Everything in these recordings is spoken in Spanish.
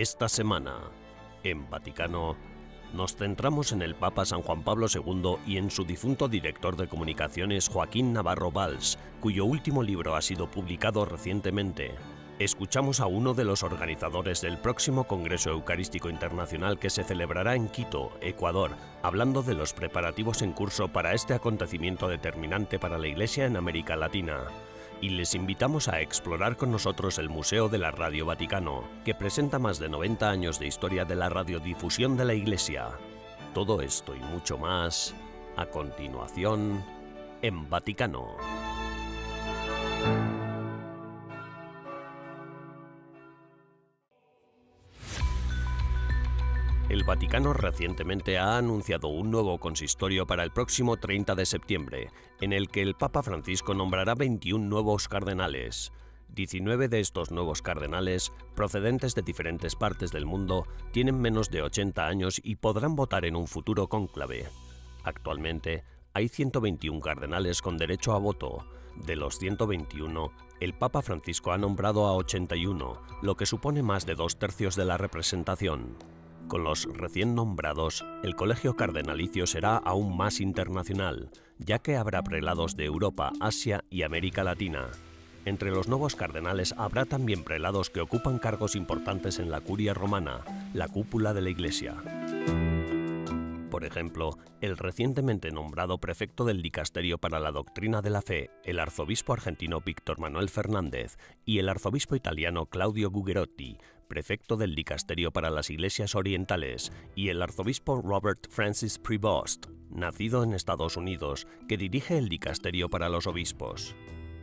Esta semana, en Vaticano, nos centramos en el Papa San Juan Pablo II y en su difunto director de comunicaciones Joaquín Navarro Valls, cuyo último libro ha sido publicado recientemente. Escuchamos a uno de los organizadores del próximo Congreso Eucarístico Internacional que se celebrará en Quito, Ecuador, hablando de los preparativos en curso para este acontecimiento determinante para la Iglesia en América Latina. Y les invitamos a explorar con nosotros el Museo de la Radio Vaticano, que presenta más de 90 años de historia de la radiodifusión de la Iglesia. Todo esto y mucho más, a continuación, en Vaticano. El Vaticano recientemente ha anunciado un nuevo consistorio para el próximo 30 de septiembre, en el que el Papa Francisco nombrará 21 nuevos cardenales. 19 de estos nuevos cardenales, procedentes de diferentes partes del mundo, tienen menos de 80 años y podrán votar en un futuro cónclave. Actualmente, hay 121 cardenales con derecho a voto. De los 121, el Papa Francisco ha nombrado a 81, lo que supone más de 2/3 de la representación. Con los recién nombrados, el colegio cardenalicio será aún más internacional, ya que habrá prelados de Europa, Asia y América Latina. Entre los nuevos cardenales habrá también prelados que ocupan cargos importantes en la curia romana, la cúpula de la Iglesia. Por ejemplo, el recientemente nombrado prefecto del Dicasterio para la Doctrina de la Fe, el arzobispo argentino Víctor Manuel Fernández, y el arzobispo italiano Claudio Gugerotti, prefecto del Dicasterio para las Iglesias Orientales, y el arzobispo Robert Francis Prevost, nacido en Estados Unidos, que dirige el Dicasterio para los Obispos.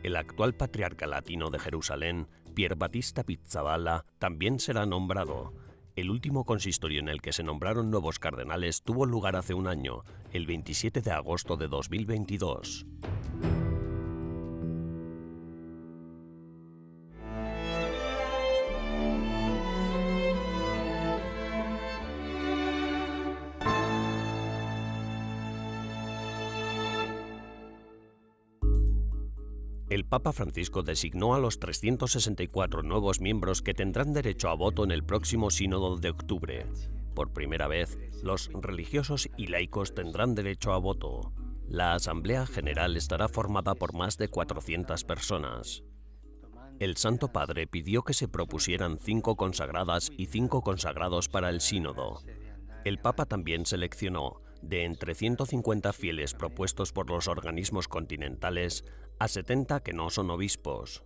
El actual patriarca latino de Jerusalén, Pier Battista Pizzaballa, también será nombrado. El último consistorio en el que se nombraron nuevos cardenales tuvo lugar hace un año, el 27 de agosto de 2022. El Papa Francisco designó a los 364 nuevos miembros que tendrán derecho a voto en el próximo sínodo de octubre. Por primera vez, los religiosos y laicos tendrán derecho a voto. La Asamblea General estará formada por más de 400 personas. El Santo Padre pidió que se propusieran 5 consagradas y 5 consagrados para el sínodo. El Papa también seleccionó, de entre 150 fieles propuestos por los organismos continentales, a 70 que no son obispos.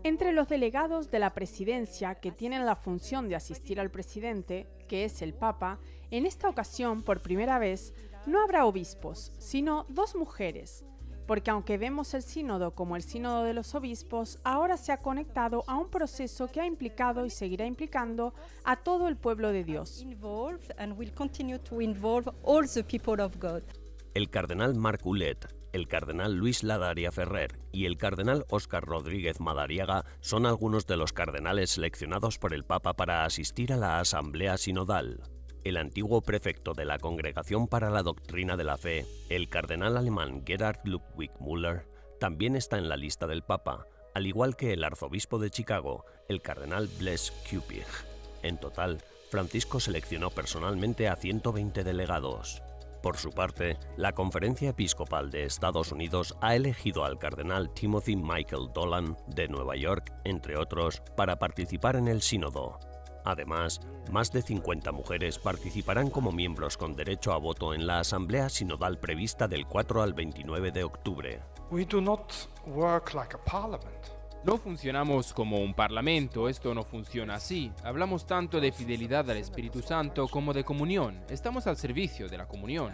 Entre los delegados de la presidencia que tienen la función de asistir al presidente, que es el Papa, en esta ocasión, por primera vez, no habrá obispos, sino 2 mujeres. Porque aunque vemos el sínodo como el sínodo de los obispos, ahora se ha conectado a un proceso que ha implicado y seguirá implicando a todo el pueblo de Dios. El cardenal Marc Ouellet, el cardenal Luis Ladaria Ferrer y el cardenal Óscar Rodríguez Madariaga son algunos de los cardenales seleccionados por el Papa para asistir a la Asamblea Sinodal. El antiguo prefecto de la Congregación para la Doctrina de la Fe, el cardenal alemán Gerhard Ludwig Müller, también está en la lista del Papa, al igual que el arzobispo de Chicago, el cardenal Blaise Cupich. En total, Francisco seleccionó personalmente a 120 delegados. Por su parte, la Conferencia Episcopal de Estados Unidos ha elegido al cardenal Timothy Michael Dolan, de Nueva York, entre otros, para participar en el sínodo. Además, más de 50 mujeres participarán como miembros con derecho a voto en la Asamblea Sinodal prevista del 4 al 29 de octubre. No funcionamos como un parlamento, esto no funciona así. Hablamos tanto de fidelidad al Espíritu Santo como de comunión. Estamos al servicio de la comunión.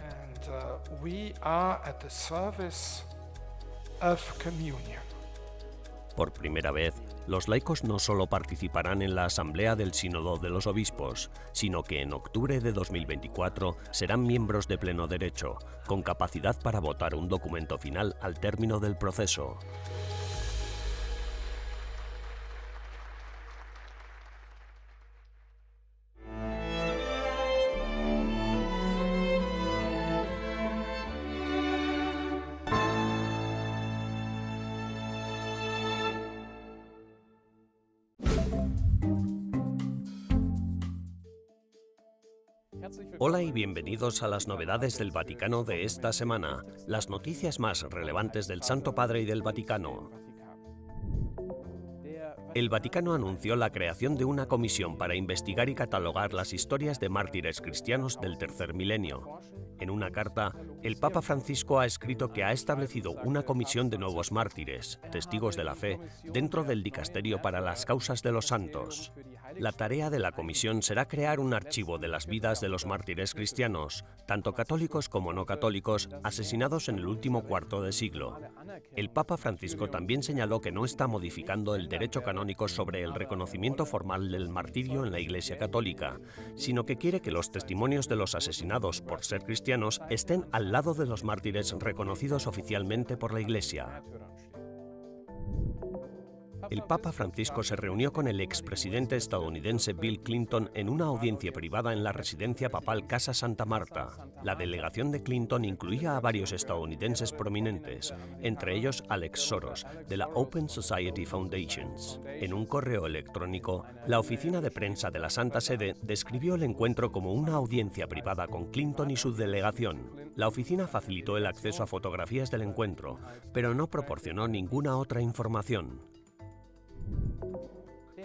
Por primera vez, los laicos no solo participarán en la Asamblea del Sínodo de los Obispos, sino que en octubre de 2024 serán miembros de pleno derecho, con capacidad para votar un documento final al término del proceso. Hola y bienvenidos a las novedades del Vaticano de esta semana, las noticias más relevantes del Santo Padre y del Vaticano. El Vaticano anunció la creación de una comisión para investigar y catalogar las historias de mártires cristianos del tercer milenio. En una carta, el Papa Francisco ha escrito que ha establecido una comisión de nuevos mártires, testigos de la fe, dentro del Dicasterio para las Causas de los Santos. La tarea de la comisión será crear un archivo de las vidas de los mártires cristianos, tanto católicos como no católicos, asesinados en el último cuarto de siglo. El Papa Francisco también señaló que no está modificando el derecho canónico sobre el reconocimiento formal del martirio en la Iglesia Católica, sino que quiere que los testimonios de los asesinados por ser cristianos estén al lado de los mártires reconocidos oficialmente por la Iglesia. El Papa Francisco se reunió con el expresidente estadounidense Bill Clinton en una audiencia privada en la residencia papal Casa Santa Marta. La delegación de Clinton incluía a varios estadounidenses prominentes, entre ellos Alex Soros, de la Open Society Foundations. En un correo electrónico, la oficina de prensa de la Santa Sede describió el encuentro como una audiencia privada con Clinton y su delegación. La oficina facilitó el acceso a fotografías del encuentro, pero no proporcionó ninguna otra información.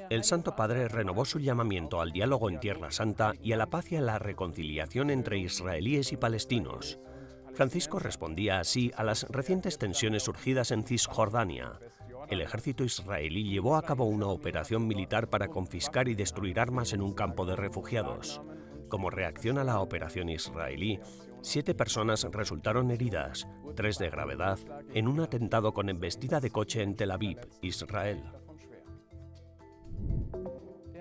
El Santo Padre renovó su llamamiento al diálogo en Tierra Santa y a la paz y a la reconciliación entre israelíes y palestinos. Francisco respondía así a las recientes tensiones surgidas en Cisjordania. El ejército israelí llevó a cabo una operación militar para confiscar y destruir armas en un campo de refugiados. Como reacción a la operación israelí, 7 personas resultaron heridas, 3 de gravedad, en un atentado con embestida de coche en Tel Aviv, Israel.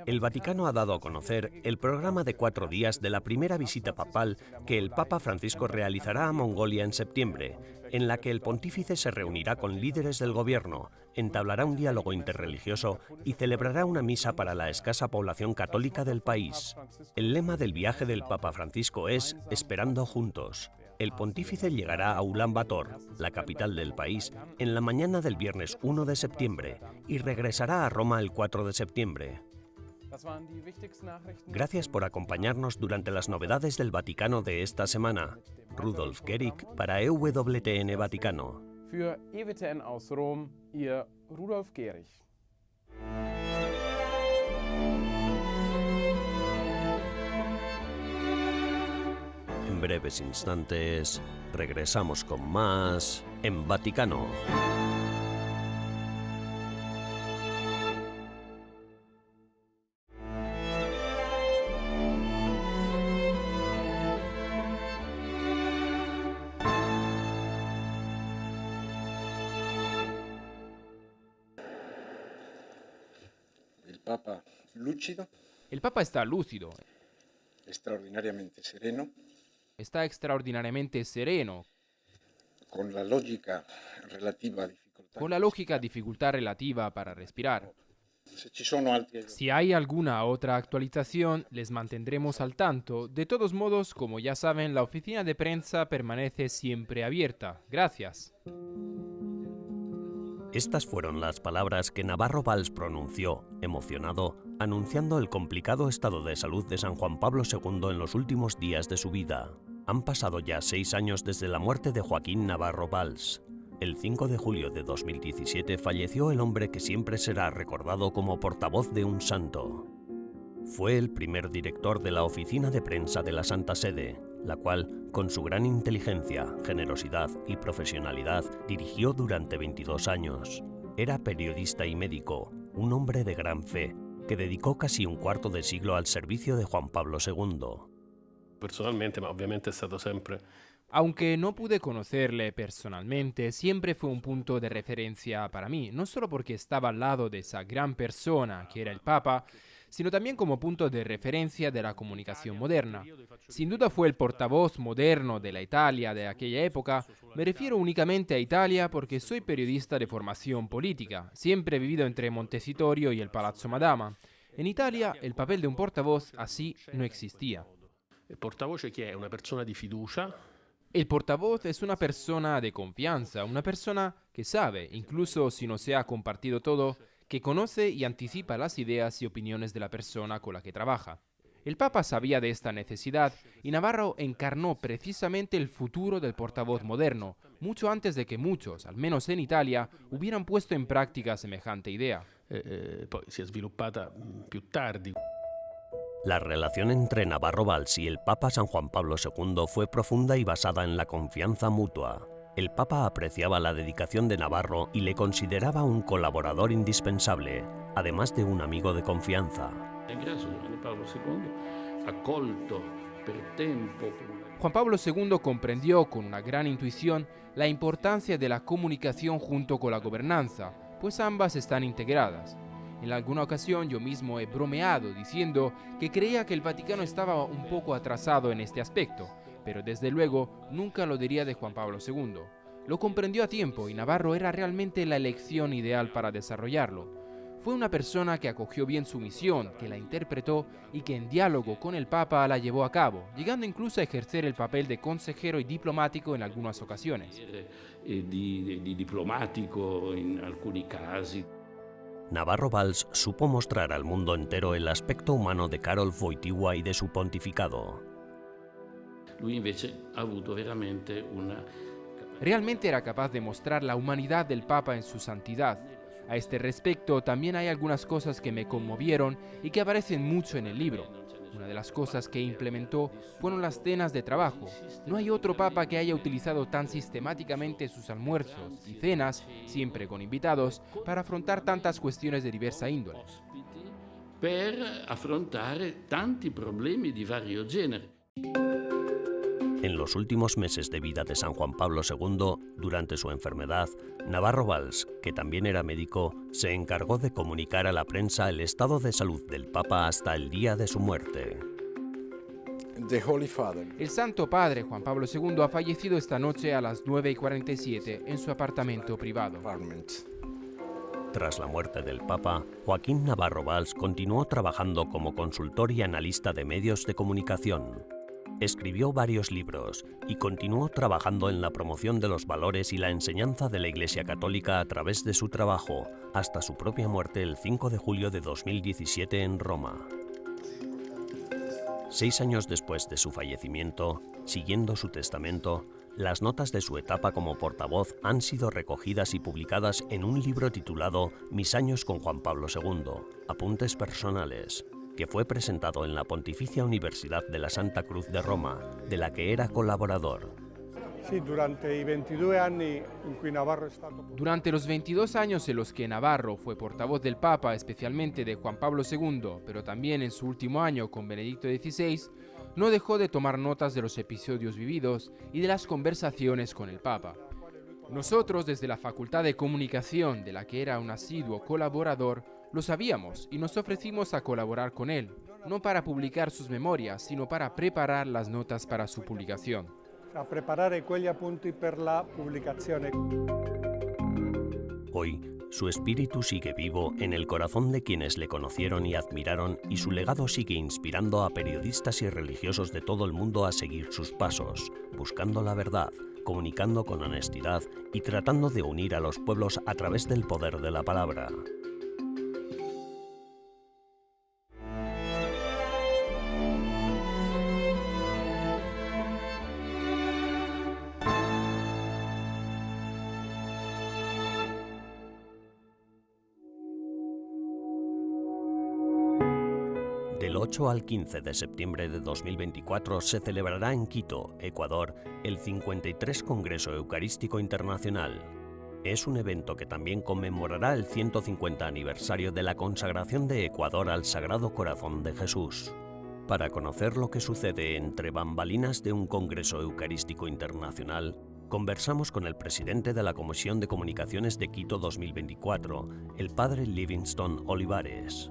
El Vaticano ha dado a conocer el programa de 4 días de la primera visita papal que el Papa Francisco realizará a Mongolia en septiembre, en la que el pontífice se reunirá con líderes del gobierno, entablará un diálogo interreligioso y celebrará una misa para la escasa población católica del país. El lema del viaje del Papa Francisco es «Esperando juntos». El pontífice llegará a Ulan Bator, la capital del país, en la mañana del viernes 1 de septiembre y regresará a Roma el 4 de septiembre. Gracias por acompañarnos durante las novedades del Vaticano de esta semana. Rudolf Gehrig para EWTN Vaticano. Für EWTN aus Rom, Ihr Rudolf Gehrig. En breves instantes, regresamos con más en Vaticano. Papa lúcido, El Papa está lúcido, extraordinariamente sereno, está extraordinariamente sereno, con la lógica dificultad relativa para respirar. Se ci sono altri Si hay alguna otra actualización, les mantendremos al tanto. De todos modos, como ya saben, la oficina de prensa permanece siempre abierta. Gracias. Estas fueron las palabras que Navarro Valls pronunció, emocionado, anunciando el complicado estado de salud de San Juan Pablo II en los últimos días de su vida. Han pasado ya 6 años desde la muerte de Joaquín Navarro Valls. El 5 de julio de 2017 falleció el hombre que siempre será recordado como portavoz de un santo. Fue el primer director de la oficina de prensa de la Santa Sede, la cual, con su gran inteligencia, generosidad y profesionalidad, dirigió durante 22 años. Era periodista y médico, un hombre de gran fe, que dedicó casi un cuarto de siglo al servicio de Juan Pablo II. Personalmente, ma ovviamente è stato sempre. Aunque no pude conocerle personalmente, siempre fue un punto de referencia para mí, no solo porque estaba al lado de esa gran persona que era el Papa, sino también como punto de referencia de la comunicación moderna. Sin duda fue el portavoz moderno de la Italia de aquella época. Me refiero únicamente a Italia porque soy periodista de formación política. Siempre he vivido entre Montecitorio y el Palazzo Madama. En Italia, el papel de un portavoz así no existía. Il portavoce chi è? Una persona di fiducia. El portavoz es una persona de confianza, una persona que sabe, incluso si no se ha compartido todo, que conoce y anticipa las ideas y opiniones de la persona con la que trabaja. El Papa sabía de esta necesidad y Navarro encarnó precisamente el futuro del portavoz moderno, mucho antes de que muchos, al menos en Italia, hubieran puesto en práctica semejante idea. Poi si è sviluppata più tardi. La relación entre Navarro Valls y el Papa San Juan Pablo II fue profunda y basada en la confianza mutua. El Papa apreciaba la dedicación de Navarro y le consideraba un colaborador indispensable, además de un amigo de confianza. Juan Pablo II comprendió con una gran intuición la importancia de la comunicación junto con la gobernanza, pues ambas están integradas. En alguna ocasión yo mismo he bromeado diciendo que creía que el Vaticano estaba un poco atrasado en este aspecto, pero desde luego nunca lo diría de Juan Pablo II. Lo comprendió a tiempo y Navarro era realmente la elección ideal para desarrollarlo. Fue una persona que acogió bien su misión, que la interpretó y que en diálogo con el Papa la llevó a cabo, llegando incluso a ejercer el papel de consejero y diplomático en algunas ocasiones. Di diplomatico in alcuni casi. Navarro Valls supo mostrar al mundo entero el aspecto humano de Karol Wojtyła y de su pontificado. Lui invece ha avuto veramente una... Realmente era capaz de mostrar la humanidad del Papa en su santidad. A este respecto, también hay algunas cosas que me conmovieron y que aparecen mucho en el libro. Una de las cosas que implementó fueron las cenas de trabajo. No hay otro papa que haya utilizado tan sistemáticamente sus almuerzos y cenas, siempre con invitados, para afrontar tantas cuestiones de diversa índole. Per affrontare tanti problemi di vario genere. En los últimos meses de vida de San Juan Pablo II, durante su enfermedad, Navarro Valls, que también era médico, se encargó de comunicar a la prensa el estado de salud del Papa hasta el día de su muerte. El Santo Padre Juan Pablo II ha fallecido esta noche a las 9:47 en su apartamento privado. Tras la muerte del Papa, Joaquín Navarro Valls continuó trabajando como consultor y analista de medios de comunicación. Escribió varios libros y continuó trabajando en la promoción de los valores y la enseñanza de la Iglesia Católica a través de su trabajo, hasta su propia muerte el 5 de julio de 2017 en Roma. 6 años después de su fallecimiento, siguiendo su testamento, las notas de su etapa como portavoz han sido recogidas y publicadas en un libro titulado Mis años con Juan Pablo II, Apuntes personales, que fue presentado en la Pontificia Universidad de la Santa Cruz de Roma, de la que era colaborador. Durante los 22 años en los que Navarro fue portavoz del Papa, especialmente de Juan Pablo II, pero también en su último año con Benedicto XVI, no dejó de tomar notas de los episodios vividos y de las conversaciones con el Papa. Nosotros, desde la Facultad de Comunicación, de la que era un asiduo colaborador, lo sabíamos y nos ofrecimos a colaborar con él, no para publicar sus memorias, sino para preparar las notas para su publicación. A preparare quegli appunti per la pubblicazione. Hoy, su espíritu sigue vivo en el corazón de quienes le conocieron y admiraron, y su legado sigue inspirando a periodistas y religiosos de todo el mundo a seguir sus pasos, buscando la verdad, comunicando con honestidad y tratando de unir a los pueblos a través del poder de la palabra. Del 8 al 15 de septiembre de 2024 se celebrará en Quito, Ecuador, el 53 Congreso Eucarístico Internacional. Es un evento que también conmemorará el 150 aniversario de la consagración de Ecuador al Sagrado Corazón de Jesús. Para conocer lo que sucede entre bambalinas de un Congreso Eucarístico Internacional, conversamos con el presidente de la Comisión de Comunicaciones de Quito 2024, el padre Livingston Olivares.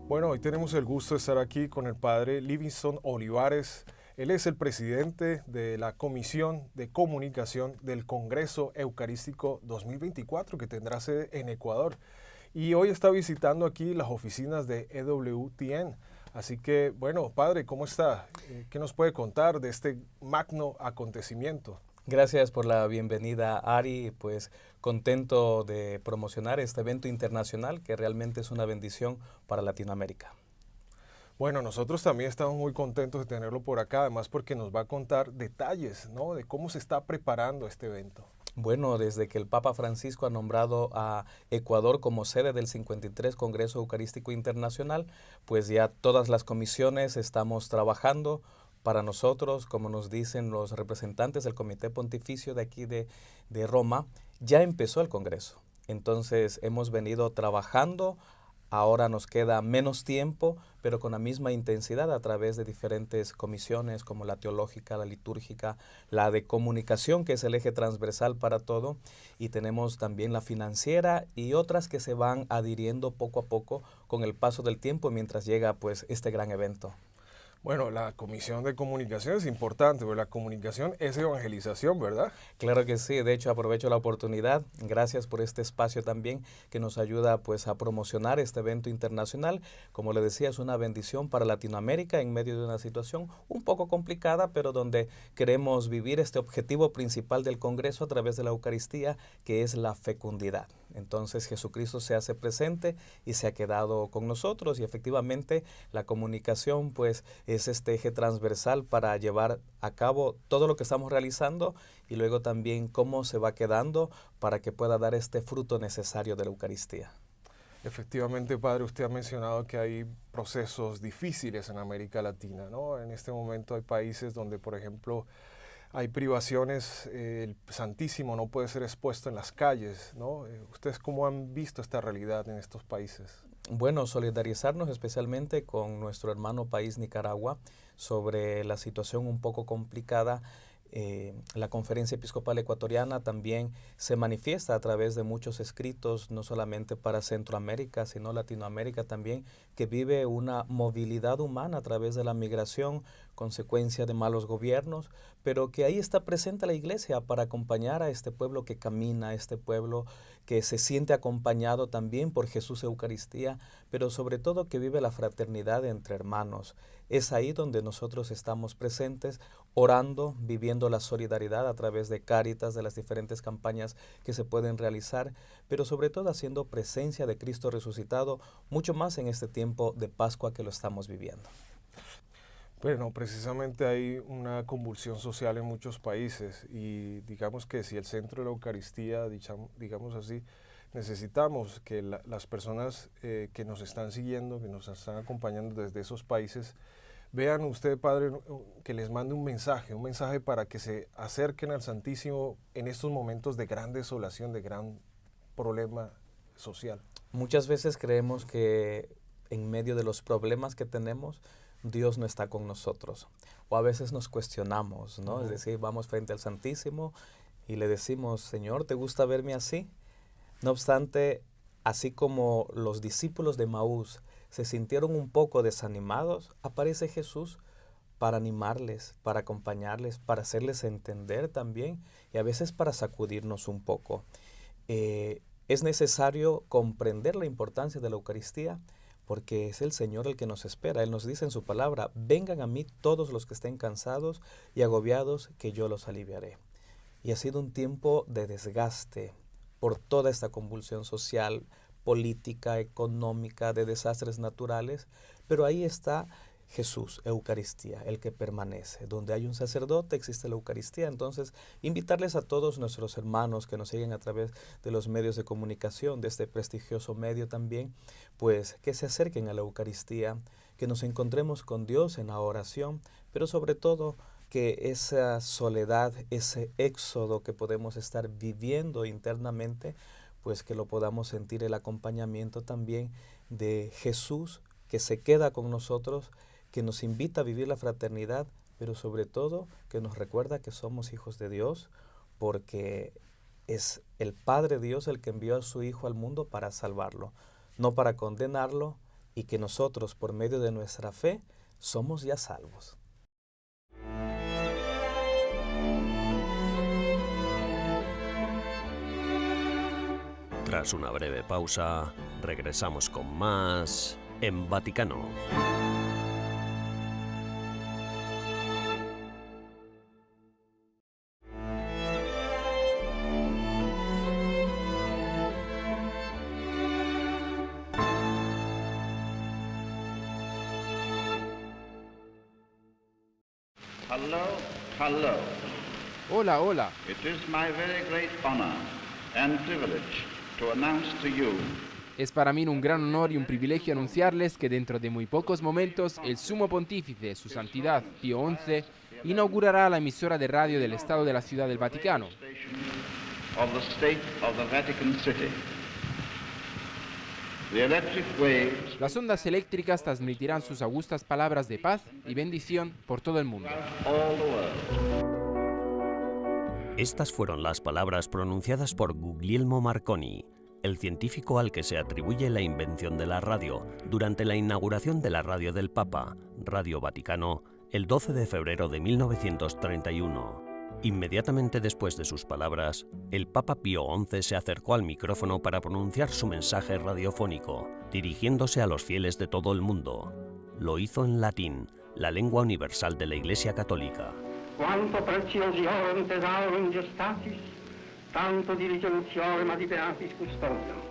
Bueno, hoy tenemos el gusto de estar aquí con el padre Livingston Olivares. Él es el presidente de la Comisión de Comunicación del Congreso Eucarístico 2024 que tendrá sede en Ecuador. Y hoy está visitando aquí las oficinas de EWTN. Así que, bueno, padre, ¿cómo está? ¿Qué nos puede contar de este magno acontecimiento? Gracias por la bienvenida, Ari. Pues contento de promocionar este evento internacional que realmente es una bendición para Latinoamérica. Bueno, nosotros también estamos muy contentos de tenerlo por acá, además porque nos va a contar detalles, ¿no?, de cómo se está preparando este evento. Bueno, desde que el Papa Francisco ha nombrado a Ecuador como sede del 53 Congreso Eucarístico Internacional, pues ya todas las comisiones estamos trabajando. Para nosotros, como nos dicen los representantes del Comité Pontificio de aquí de Roma, ya empezó el Congreso. Entonces hemos venido trabajando. Ahora nos queda menos tiempo, pero con la misma intensidad a través de diferentes comisiones como la teológica, la litúrgica, la de comunicación, que es el eje transversal para todo, y tenemos también la financiera y otras que se van adhiriendo poco a poco con el paso del tiempo mientras llega pues este gran evento. Bueno, la comisión de comunicación es importante, porque la comunicación es evangelización, ¿verdad? Claro que sí, de hecho aprovecho la oportunidad, gracias por este espacio también que nos ayuda pues a promocionar este evento internacional. Como le decía, es una bendición para Latinoamérica en medio de una situación un poco complicada, pero donde queremos vivir este objetivo principal del Congreso a través de la Eucaristía, que es la fecundidad. Entonces Jesucristo se hace presente y se ha quedado con nosotros, y efectivamente la comunicación pues es este eje transversal para llevar a cabo todo lo que estamos realizando, y luego también cómo se va quedando para que pueda dar este fruto necesario de la Eucaristía. Efectivamente, Padre, usted ha mencionado que hay procesos difíciles en América Latina, ¿no? En este momento hay países donde, por ejemplo, hay privaciones, el Santísimo no puede ser expuesto en las calles, ¿no? ¿Ustedes cómo han visto esta realidad en estos países? Bueno, solidarizarnos especialmente con nuestro hermano país Nicaragua sobre la situación un poco complicada. La Conferencia Episcopal Ecuatoriana también se manifiesta a través de muchos escritos, no solamente para Centroamérica, sino Latinoamérica también, que vive una movilidad humana a través de la migración, consecuencia de malos gobiernos, pero que ahí está presente la Iglesia para acompañar a este pueblo que camina, este pueblo que se siente acompañado también por Jesús Eucaristía, pero sobre todo que vive la fraternidad entre hermanos. Es ahí donde nosotros estamos presentes, orando, viviendo la solidaridad a través de Cáritas, de las diferentes campañas que se pueden realizar, pero sobre todo haciendo presencia de Cristo resucitado, mucho más en este tiempo de Pascua que lo estamos viviendo. Bueno, precisamente hay una convulsión social en muchos países, y digamos que si el centro de la Eucaristía, digamos así, necesitamos que las personas que nos están siguiendo, que nos están acompañando desde esos países, vean usted, Padre, que les mande un mensaje para que se acerquen al Santísimo en estos momentos de gran desolación, de gran problema social. Muchas veces creemos que en medio de los problemas que tenemos, Dios no está con nosotros. O a veces nos cuestionamos, ¿no? Es decir, vamos frente al Santísimo y le decimos, Señor, ¿te gusta verme así? No obstante, así como los discípulos de Maús se sintieron un poco desanimados, aparece Jesús para animarles, para acompañarles, para hacerles entender también, y a veces para sacudirnos un poco. Es necesario comprender la importancia de la Eucaristía, porque es el Señor el que nos espera. Él nos dice en su palabra, vengan a mí todos los que estén cansados y agobiados, que yo los aliviaré. Y ha sido un tiempo de desgaste por toda esta convulsión social, política, económica, de desastres naturales, pero ahí está Jesús, Eucaristía, el que permanece. Donde hay un sacerdote existe la Eucaristía. Entonces, invitarles a todos nuestros hermanos que nos siguen a través de los medios de comunicación, de este prestigioso medio también, pues que se acerquen a la Eucaristía, que nos encontremos con Dios en la oración, pero sobre todo que esa soledad, ese éxodo que podemos estar viviendo internamente, pues que lo podamos sentir el acompañamiento también de Jesús, que se queda con nosotros, que nos invita a vivir la fraternidad, pero sobre todo que nos recuerda que somos hijos de Dios, porque es el Padre Dios el que envió a su Hijo al mundo para salvarlo, no para condenarlo, y que nosotros, por medio de nuestra fe, somos ya salvos. Tras una breve pausa, regresamos con más en Vaticano. Hello, hello. Hola, hola. It is my very great honor and privilege to announce to you. Es para mí un gran honor y un privilegio anunciarles que dentro de muy pocos momentos el Sumo Pontífice, Su Santidad Pío XI, inaugurará la emisora de radio del Estado de la Ciudad del Vaticano. Of the state of the Vatican City. The electric waves Las ondas eléctricas transmitirán sus augustas palabras de paz y bendición por todo el mundo. all the world. Estas fueron las palabras pronunciadas por Guglielmo Marconi, el científico al que se atribuye la invención de la radio, durante la inauguración de la radio del Papa, Radio Vaticano, el 12 de febrero de 1931. Inmediatamente después de sus palabras, el Papa Pío XI se acercó al micrófono para pronunciar su mensaje radiofónico, dirigiéndose a los fieles de todo el mundo. Lo hizo en latín, la lengua universal de la Iglesia Católica. Quanto preziosiorum thesaurum gestatis, tanto diligenziorem adipeatis custodiam.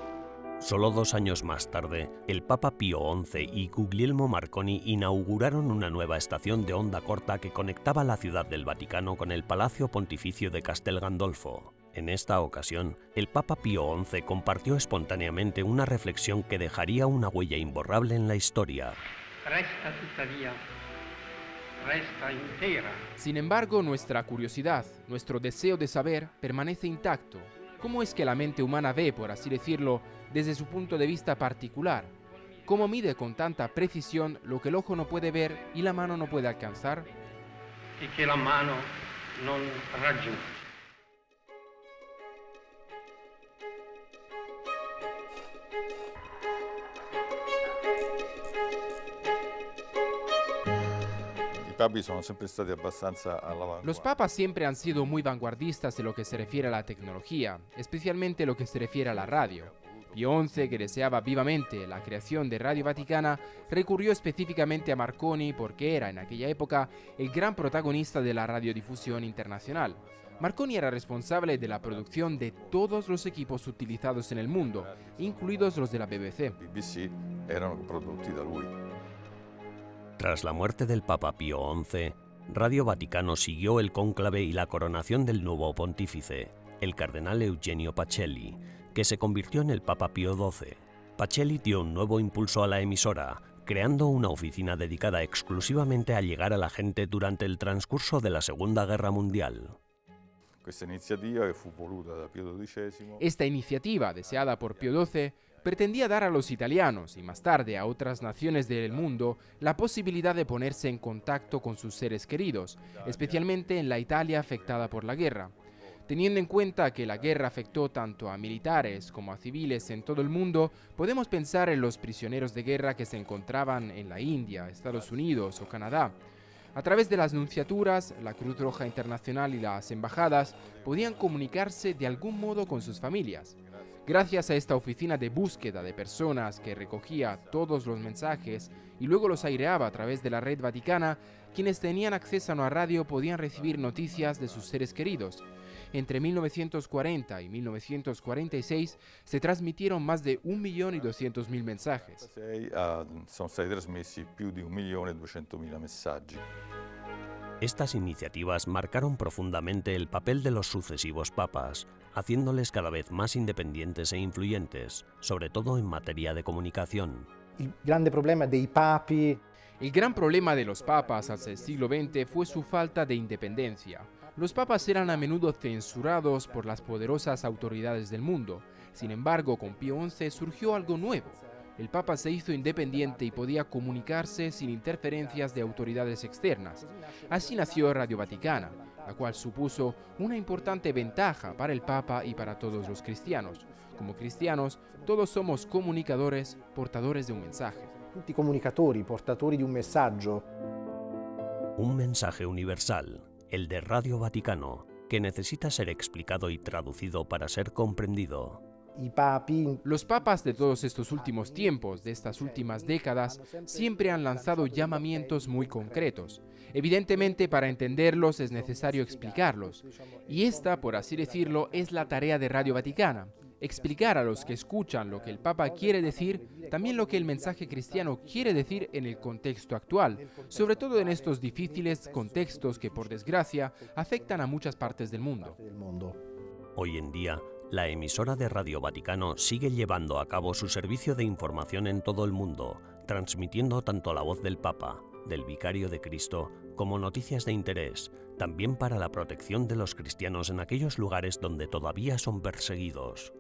Solo 2 años más tarde, el Papa Pío XI y Guglielmo Marconi inauguraron una nueva estación de onda corta que conectaba la Ciudad del Vaticano con el Palacio Pontificio de Castel Gandolfo. En esta ocasión, el Papa Pío XI compartió espontáneamente una reflexión que dejaría una huella imborrable en la historia. Resta tuttavia, resta intera. Sin embargo, nuestra curiosidad, nuestro deseo de saber, permanece intacto. ¿Cómo es que la mente humana ve, por así decirlo, desde su punto de vista particular? ¿Cómo mide con tanta precisión lo que el ojo no puede ver y la mano no puede alcanzar? Y que la mano non raggiunge. Los papas siempre han sido muy vanguardistas en lo que se refiere a la tecnología, especialmente en lo que se refiere a la radio. Pío XI, que deseaba vivamente la creación de Radio Vaticana, recurrió específicamente a Marconi porque era en aquella época el gran protagonista de la radiodifusión internacional. Marconi era responsable de la producción de todos los equipos utilizados en el mundo, incluidos los de la BBC. Tras la muerte del Papa Pío XI, Radio Vaticano siguió el cónclave y la coronación del nuevo pontífice, el cardenal Eugenio Pacelli, que se convirtió en el Papa Pío XII. Pacelli dio un nuevo impulso a la emisora, creando una oficina dedicada exclusivamente a llegar a la gente durante el transcurso de la Segunda Guerra Mundial. Esta iniciativa, deseada por Pío XII, pretendía dar a los italianos y más tarde a otras naciones del mundo la posibilidad de ponerse en contacto con sus seres queridos, especialmente en la Italia afectada por la guerra. Teniendo en cuenta que la guerra afectó tanto a militares como a civiles en todo el mundo, podemos pensar en los prisioneros de guerra que se encontraban en la India, Estados Unidos o Canadá. A través de las nunciaturas, la Cruz Roja Internacional y las embajadas podían comunicarse de algún modo con sus familias. Gracias a esta oficina de búsqueda de personas que recogía todos los mensajes y luego los aireaba a través de la red vaticana, quienes tenían acceso a una radio podían recibir noticias de sus seres queridos. Entre 1940 y 1946 se transmitieron más de 1.200.000 mensajes. Sono stati trasmessi più di 1.200.000 messaggi. Estas iniciativas marcaron profundamente el papel de los sucesivos papas, haciéndoles cada vez más independientes e influyentes, sobre todo en materia de comunicación. El gran problema de los papas hasta el siglo XX fue su falta de independencia. Los papas eran a menudo censurados por las poderosas autoridades del mundo. Sin embargo, con Pío XI surgió algo nuevo. El Papa se hizo independiente y podía comunicarse sin interferencias de autoridades externas. Así nació Radio Vaticana, la cual supuso una importante ventaja para el Papa y para todos los cristianos. Como cristianos, todos somos comunicadores, portadores de un mensaje. Tutti comunicatori, portatori di un messaggio. Un mensaje universal, el de Radio Vaticano, que necesita ser explicado y traducido para ser comprendido. Los papas de todos estos últimos tiempos, de estas últimas décadas, siempre han lanzado llamamientos muy concretos. Evidentemente, para entenderlos es necesario explicarlos. Y esta, por así decirlo, es la tarea de Radio Vaticana. explicar a los que escuchan lo que el Papa quiere decir, también lo que el mensaje cristiano quiere decir en el contexto actual, sobre todo en estos difíciles contextos que, por desgracia, afectan a muchas partes del mundo. Hoy en día, la emisora de Radio Vaticano sigue llevando a cabo su servicio de información en todo el mundo, transmitiendo tanto la voz del Papa, del Vicario de Cristo, como noticias de interés, también para la protección de los cristianos en aquellos lugares donde todavía son perseguidos.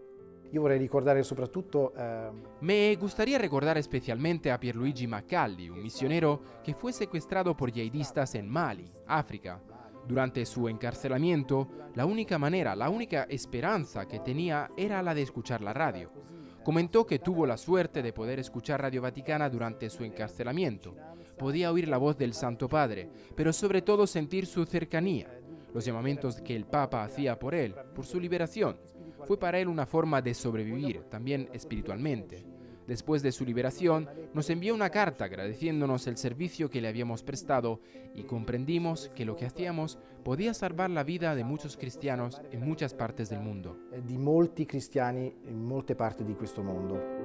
Me gustaría recordar especialmente a Pierluigi Maccalli, un misionero que fue secuestrado por yihadistas en Mali, África. Durante su encarcelamiento, la única manera, la única esperanza que tenía era la de escuchar la radio. Comentó que tuvo la suerte de poder escuchar Radio Vaticana durante su encarcelamiento. Podía oír la voz del Santo Padre, pero sobre todo sentir su cercanía, los llamamientos que el Papa hacía por él, por su liberación. Fue para él una forma de sobrevivir, también espiritualmente. Después de su liberación, nos envió una carta agradeciéndonos el servicio que le habíamos prestado y comprendimos que lo que hacíamos podía salvar la vida de muchos cristianos en muchas partes del mundo. Di molti cristiani in molte parti di questo mondo.